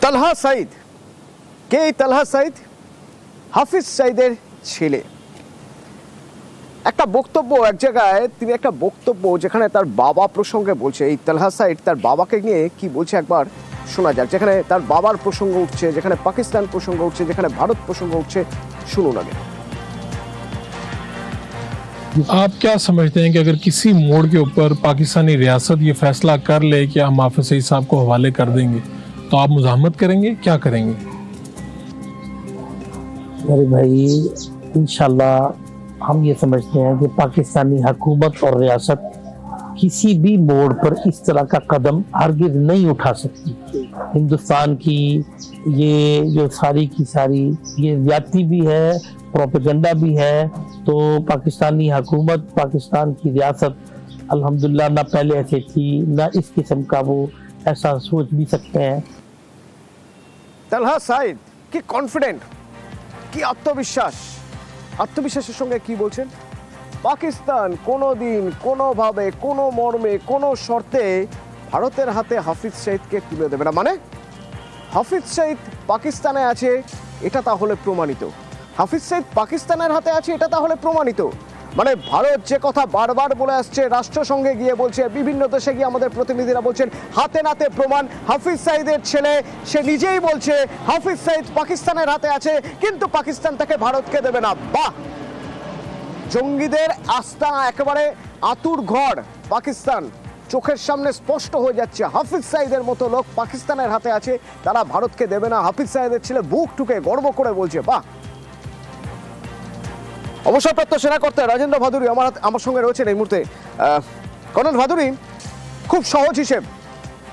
তালহা সাঈদ, কে এই তালহা সাঈদ? হাফিজ সাঈদের ছেলে। একটা বক্তব্য এক জায়গায়, তিনি একটা বক্তব্য যেখানে তার বাবা প্রসঙ্গে বলছে, এই তালহা সাঈদ তার বাবাকে নিয়ে কি বলছে একবার শোনা যাক। যেখানে তার বাবার প্রসঙ্গ উঠছে, যেখানে পাকিস্তান প্রসঙ্গ উঠছে, যেখানে ভারত प्रसंग उठছে, শুনুন আগে। आप क्या समझते हैं कि अगर किसी मोड़ के ऊपर पाकिस्तानी रियासत ये फैसला कर ले कि हम हाफिज सईद साहब को हवाले कर देंगे, तो आप मुज़ाहमत करेंगे? क्या करेंगे? मेरे भाई, इंशाल्लाह हम ये समझते हैं कि पाकिस्तानी हुकूमत और रियासत किसी भी मोड़ पर इस तरह का कदम हरगिज़ नहीं उठा सकती। हिंदुस्तान की ये जो सारी की सारी ये ज्यादती भी है, प्रोपेगेंडा भी है। तो पाकिस्तानी हुकूमत, पाकिस्तान की रियासत अल्हम्दुलिल्लाह ना पहले ऐसे थी, ना इस किस्म का वो ऐसा सोच भी सकते हैं। তালহা সাঈদ কি কনফিডেন্ট, কি আত্মবিশ্বাস, আত্মবিশ্বাসের সঙ্গে কি বলছেন? পাকিস্তান কোনোদিন কোনোভাবে কোনো মর্মে কোনো শর্তে ভারতের হাতে হাফিজ সাঈদকে তুলে দেবে না। মানে হাফিজ সাঈদ পাকিস্তানে আছে, এটা তাহলে প্রমাণিত। হাফিজ সাঈদ পাকিস্তানের হাতে আছে, এটা তাহলে প্রমাণিত। মানে ভারত যে কথা বারবার বলে আসছে, রাষ্ট্রসংঘে গিয়ে বলছে, বিভিন্ন দেশে গিয়ে আমাদের প্রতিনিধিরা বলছেন, হাতে নাতে প্রমাণ। হাফিজ সাঈদের ছেলে সে নিজেই বলছে হাফিজ সাঈদ পাকিস্তানের হাতে আছে, কিন্তু পাকিস্তান তাকে ভারতকে দেবে না। বাহ, জঙ্গিদের আস্তানা একেবারে আতুর ঘর পাকিস্তান, চোখের সামনে স্পষ্ট হয়ে যাচ্ছে। হাফিজ সাঈদের মতো লোক পাকিস্তানের হাতে আছে, তারা ভারতকে দেবে না। হাফিজ সাঈদের ছেলে বুক টুকে গর্ব করে বলছে। বাহ। অবসরপ্রাপ্ত সেনা কর্তা রাজেন্দ্র ভাদুরী আমার সঙ্গে রয়েছেন এই মুহূর্তে। কর্নেল ভাদুরী, খুব সহজ হিসেব,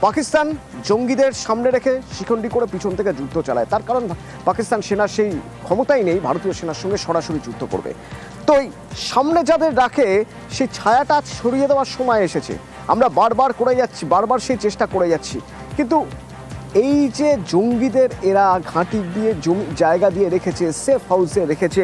পাকিস্তান জঙ্গিদের সামনে রেখে শিখণ্ডি করে পিছন থেকে যুদ্ধ চালায়। তার কারণ পাকিস্তান সেনার সেই ক্ষমতাই নেই ভারতীয় সেনার সঙ্গে সরাসরি যুদ্ধ করবে। তো সামনে যাদের রাখে সেই ছায়াটা সরিয়ে দেওয়ার সময় এসেছে। আমরা বারবার করে যাচ্ছি, বারবার সেই চেষ্টা করে যাচ্ছি, কিন্তু এই যে জঙ্গিদের এরা ঘাঁটি দিয়ে জায়গা দিয়ে রেখেছে, সেফ হাউসে রেখেছে,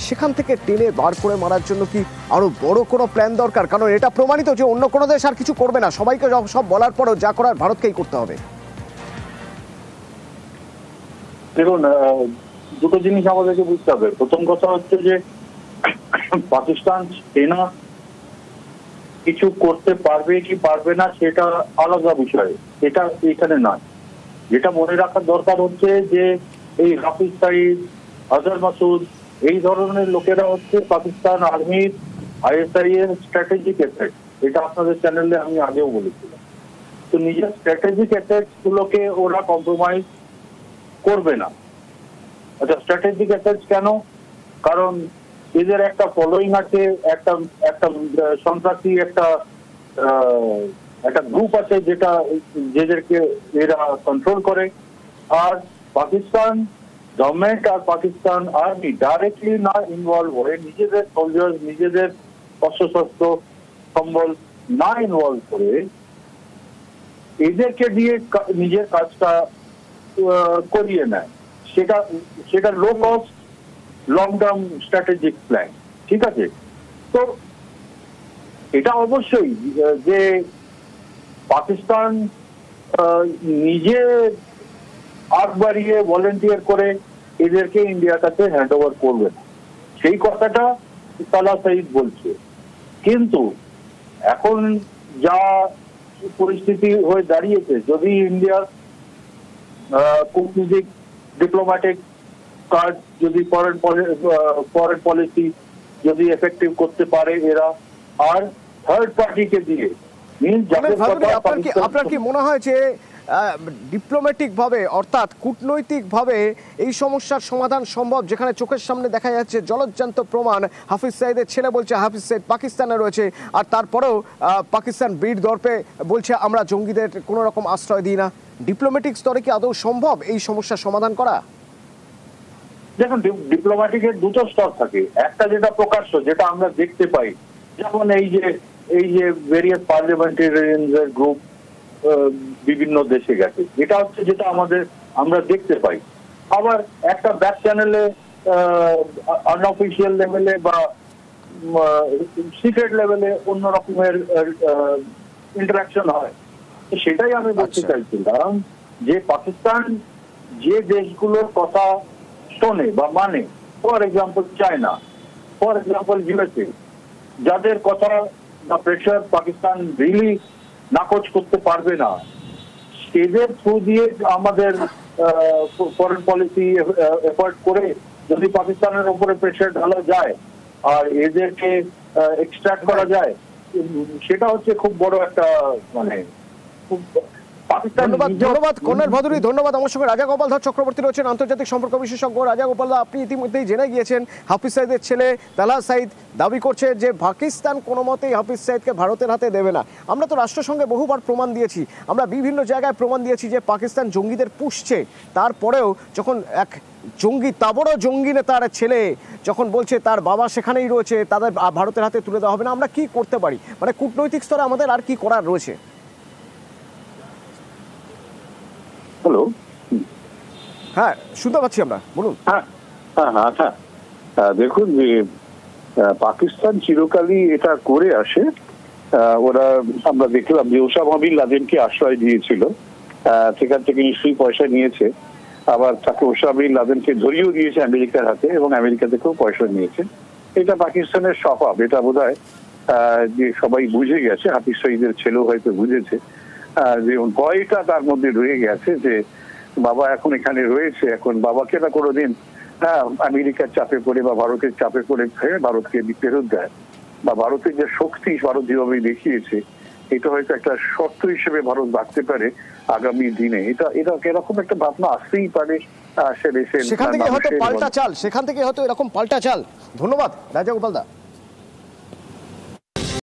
সেখান থেকে টেনে বার করে মারার জন্য কি আরো বড় কোনো প্ল্যান দরকার? কারণ এটা প্রমাণিত যে অন্য কোনো দেশ আর কিছু করবে না, সবাইকে সব বলার পরও যা করার ভারতকেই করতে হবে। দেখুন, দুটো জিনিস আমাদেরকে বুঝতে হবে। প্রথম কথা হচ্ছে যে পাকিস্তান সেনা কিছু করতে পারবে কি পারবে না সেটা আলাদা বিষয়, এটা এখানে নয়। যেটা মনে রাখার দরকার হচ্ছে যে এই হাফিজ সাঈদ, আজহার মাসুদ, এই ধরনের লোকেরা হচ্ছে পাকিস্তান আর্মির আইএসআই এর স্ট্র্যাটেজিক অ্যাসেট। এটা আপনাদের চ্যানেলে আমি আগেও বলেছিলাম। তো নিজের স্ট্র্যাটেজিক অ্যাসেট গুলোকে ওরা কম্প্রোমাইজ করবে না। আচ্ছা, স্ট্র্যাটেজিক অ্যাসেট কেন? কারণ এদের একটা ফলোইং আছে, একটা সন্ত্রাসী একটা গ্রুপ আছে যেটা যেদেরকে এরা কন্ট্রোল করে। আর পাকিস্তান গভর্নমেন্ট আর পাকিস্তান আর্মি ডাইরেক্টলি না ইনভলভ হয়ে, নিজেদের সোলজার, নিজেদের অস্ত্রশস্ত্র সম্বল না ইনভলভ করে, এদেরকে দিয়ে নিজের কাজটা করিয়ে নেয়। সেটা low cost long term strategic plan. ঠিক আছে? তো এটা অবশ্যই যে পাকিস্তান নিজে আগ বাড়িয়ে ভলেন্টিয়ার করে এদেরকে ইন্ডিয়ার কাছে হ্যান্ড ওভার করবে না, সেই কথাটা তালহা সাঈদ বলছে। কিন্তু এখন যা পরিস্থিতি হয়ে দাঁড়িয়েছে, যদি ইন্ডিয়ার কূটনীতিক ডিপ্লোম্যাটিক কাজ, যদি ফরেন পলিসি যদি এফেক্টিভ করতে পারে এরা, আর থার্ড পার্টিকে দিয়ে, আপনার কি মনে হয় যে ডিপ্লোম্যাটিক ভাবে অর্থাৎ কূটনৈতিক ভাবে এই সমস্যার সমাধান সম্ভব, যেখানে চোখের সামনে দেখা যাচ্ছে জলজ্জান্ত প্রমাণ, হাফিজ সাঈদের ছেলে বলছে হাফিজ সাঈদ পাকিস্তানে রয়েছে, আর তারপরেও পাকিস্তান বীর দর্পে বলছে আমরা জঙ্গিদের কোনো রকম আশ্রয় দিই না। ডিপ্লোম্যাটিক স্তরে কি আদৌ সম্ভব এই সমস্যার সমাধান করা? দেখুন, ডিপ্লোম্যাটিকের দুটো স্তর থাকে। একটা যেটা প্রকাশ্য, যেটা আমরা দেখতে পাই, যেমন এই যে ভেরিয়াস পার্লামেন্টারিয়ানদের গ্রুপ বিভিন্ন দেশে গেছে, এটা হচ্ছে যেটা আমরা দেখতে পাই। আবার একটা ব্যাক চ্যানেলে আনঅফিসিয়াল লেভেলে বা সিক্রেট লেভেলে অন্য রকমের ইন্টারাকশন হয়। সেটাই আমি বলতে চাইছিলাম যে পাকিস্তান যে দেশগুলোর কথা শোনে বা মানে, for example China, for example USA, যাদের কথা বা প্রেশার পাকিস্তান রিলি নাকচ করতে পারবে না, এদের থ্রু দিয়ে আমাদের ফরেন পলিসি এফোর্ট করে যদি পাকিস্তানের উপরে প্রেশার ঢালা যায় আর এদেরকে এক্সট্রাক্ট করা যায়, সেটা হচ্ছে খুব বড় একটা মানে ধন্যবাদ কর্নেল ভাদুরী, ধন্যবাদ। আমার সঙ্গে রাজা গোপাল ধর চক্রবর্তী রয়েছেন, আন্তর্জাতিক সম্পর্ক বিশেষজ্ঞ। রাজা গোপাল দা, আপনি ইতিমধ্যেই জেনে গিয়েছেন হাফিজ সাইদের ছেলে তালহা সাইদ দাবি করছে যে পাকিস্তান কোনো মতেই হাফিজ সাইদকে ভারতের হাতে দেবে না। আমরা তো রাষ্ট্রসংঘে বহুবার প্রমাণ দিয়েছি, আমরা বিভিন্ন জায়গায় প্রমাণ দিয়েছি যে পাকিস্তান জঙ্গিদের পুষছে। তারপরেও যখন এক জঙ্গি, তাবড় জঙ্গি নেতার ছেলে যখন বলছে তার বাবা সেখানেই রয়েছে, তাদের ভারতের হাতে তুলে দেওয়া হবে না, আমরা কি করতে পারি? মানে কূটনৈতিক স্তরে আমাদের আর কি করার রয়েছে? হ্যালো, হ্যাঁ শুনতে পাচ্ছি আমরা, বলুন। আচ্ছা, দেখুন যে পাকিস্তান চিরকালই এটা করে আসে। ওরা আমরা দেখলাম যে ওসামা বিন লাদেনকে আশ্রয় দিয়েছিল, সেখান থেকে নিশ্চয়ই পয়সা নিয়েছে, আবার তাকে ওসামা বিন লাদেনকে ধরিয়েও দিয়েছে আমেরিকার হাতে, এবং আমেরিকা থেকেও পয়সা নিয়েছে। এটা পাকিস্তানের স্বভাব, এটা বোধহয় যে সবাই বুঝে গেছে, হাফিজ সঈদের ছেলেও হয়তো বুঝেছে যে ভয়টা তার মধ্যে রয়ে গেছে যে বাবা এখন এখানে রয়েছে, এখন বাবাকে না কোনোদিন আমেরিকার চাপে পড়ে বা ভারতের চাপে পড়ে ভারতকে ফেরত দেয়, বা ভারতের যে শক্তি ভারত যেভাবে দেখিয়েছে, এটা হয়তো একটা শর্ত হিসেবে ভারত রাখতে পারে আগামী দিনে। এটা এরকম একটা ভাবনা আসতেই পারে সে দেশের, সেখান থেকে হয়তো পাল্টা চাল, সেখান থেকে হয়তো এরকম পাল্টা চাল। ধন্যবাদ রাজা গোপাল দা।